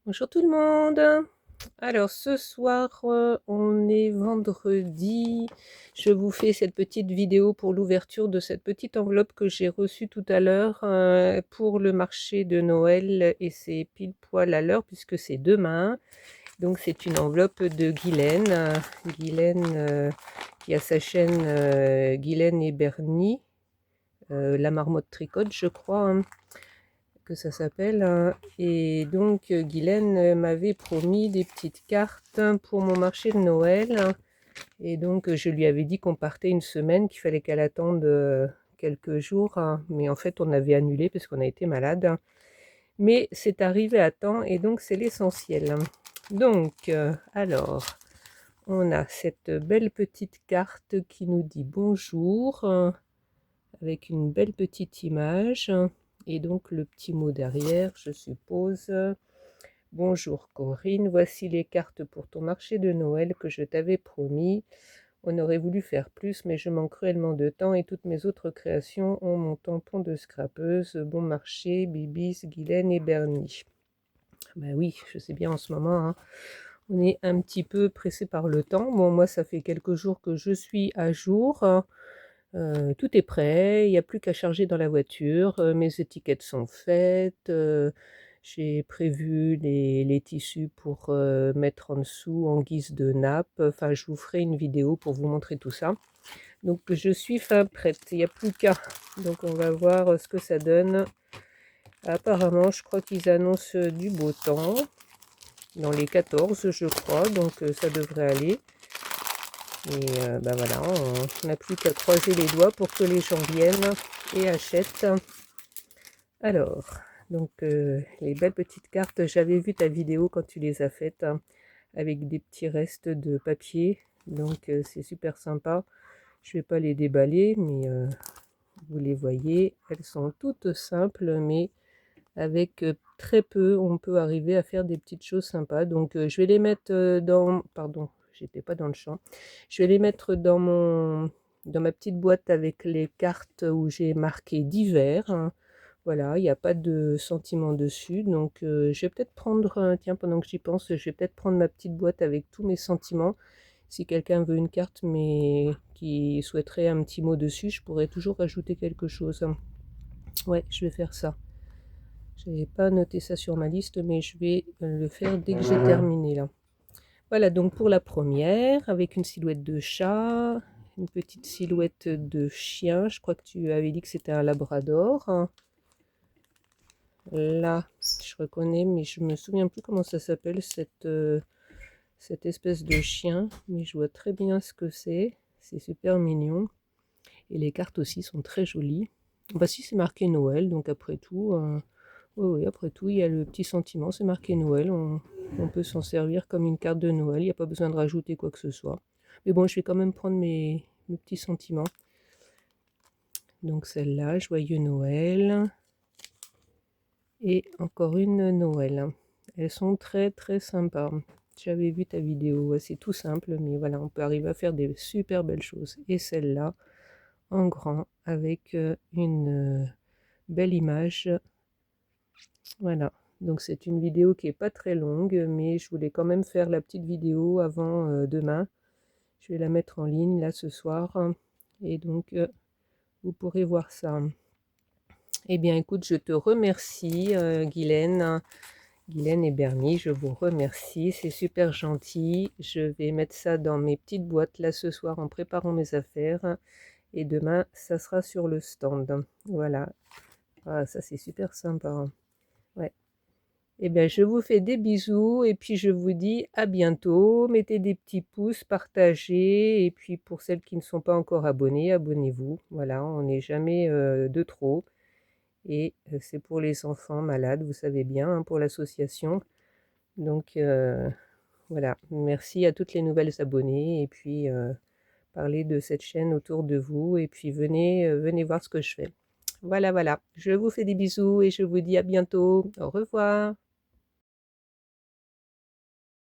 Bonjour tout le monde. Alors ce soir, on est vendredi. Je vous fais cette petite vidéo pour l'ouverture de cette petite enveloppe que j'ai reçue tout à l'heure, pour le marché de Noël et c'est pile poil à l'heure puisque c'est demain. Donc c'est une enveloppe de Guylaine, qui a sa chaîne, Guylaine et Bernie, La Marmotte Tricote je crois, hein, que ça s'appelle, hein. Et donc Guylaine m'avait promis des petites cartes pour mon marché de Noël. Et donc je lui avais dit qu'on partait une semaine, qu'il fallait qu'elle attende quelques jours, hein. Mais en fait on avait annulé parce qu'on a été malade. Mais c'est arrivé à temps et donc c'est l'essentiel. Donc alors, on a cette belle petite carte qui nous dit bonjour, avec une belle petite image. Et donc le petit mot derrière, je suppose. Bonjour Corinne, voici les cartes pour ton marché de Noël que je t'avais promis. On aurait voulu faire plus, mais je manque cruellement de temps et toutes mes autres créations ont mon tampon de scrapeuse. Bon marché, Bibis, Guylaine et Bernie. Ben oui, je sais bien en ce moment, hein, on est un petit peu pressé par le temps. Bon, moi, ça fait quelques jours que je suis à jour. Tout est prêt, il n'y a plus qu'à charger dans la voiture. Mes étiquettes sont faites. J'ai prévu les tissus pour mettre en dessous en guise de nappe. Enfin, je vous ferai une vidéo pour vous montrer tout ça. Donc, je suis fin prête. Il n'y a plus qu'à. Donc, on va voir ce que ça donne. Apparemment, je crois qu'ils annoncent du beau temps. Dans les 14, je crois. Donc, ça devrait aller. Et ben voilà, on n'a plus qu'à croiser les doigts pour que les gens viennent et achètent. Alors, donc les belles petites cartes, j'avais vu ta vidéo quand tu les as faites, hein, avec des petits restes de papier. Donc c'est super sympa. Je vais pas les déballer, mais vous les voyez. Elles sont toutes simples, mais avec très peu, on peut arriver à faire des petites choses sympas. Donc je vais les mettre dans... Pardon, j'étais pas dans le champ. Je vais les mettre dans ma petite boîte avec les cartes où j'ai marqué divers, hein. Voilà, il n'y a pas de sentiment dessus. Donc je vais peut-être prendre, tiens, pendant que j'y pense, je vais peut-être prendre ma petite boîte avec tous mes sentiments. Si quelqu'un veut une carte mais qui souhaiterait un petit mot dessus, je pourrais toujours rajouter quelque chose. Ouais, je vais faire ça. Je n'avais pas noté ça sur ma liste, mais je vais le faire dès que j'ai terminé là. Voilà donc pour la première, avec une silhouette de chat, une petite silhouette de chien. Je crois que tu avais dit que c'était un labrador. Là, je reconnais, mais je me souviens plus comment ça s'appelle cette espèce de chien. Mais je vois très bien ce que c'est. C'est super mignon. Et les cartes aussi sont très jolies. Bah si, c'est marqué Noël, donc après tout... oui, après tout, il y a le petit sentiment, c'est marqué Noël, on peut s'en servir comme une carte de Noël, il n'y a pas besoin de rajouter quoi que ce soit. Mais bon, je vais quand même prendre mes petits sentiments. Donc celle-là, Joyeux Noël, et encore une Noël. Elles sont très très sympas. J'avais vu ta vidéo, ouais, c'est tout simple, mais voilà, on peut arriver à faire des super belles choses. Et celle-là, en grand, avec une belle image. Voilà, donc c'est une vidéo qui est pas très longue, mais je voulais quand même faire la petite vidéo avant demain. Je vais la mettre en ligne là ce soir, et donc vous pourrez voir ça. Eh bien écoute, je te remercie Guylaine, Guylaine et Bernie, je vous remercie, c'est super gentil. Je vais mettre ça dans mes petites boîtes là ce soir en préparant mes affaires, et demain ça sera sur le stand. Voilà, ah, ça c'est super sympa. Ouais. Eh bien, je vous fais des bisous et puis je vous dis à bientôt. Mettez des petits pouces, partagez. Et puis pour celles qui ne sont pas encore abonnées, abonnez-vous. Voilà, on n'est jamais de trop. Et c'est pour les enfants malades, vous savez bien, hein, pour l'association. Donc voilà, merci à toutes les nouvelles abonnées. Et puis parlez de cette chaîne autour de vous. Et puis venez voir ce que je fais. Voilà, voilà. Je vous fais des bisous et je vous dis à bientôt. Au revoir.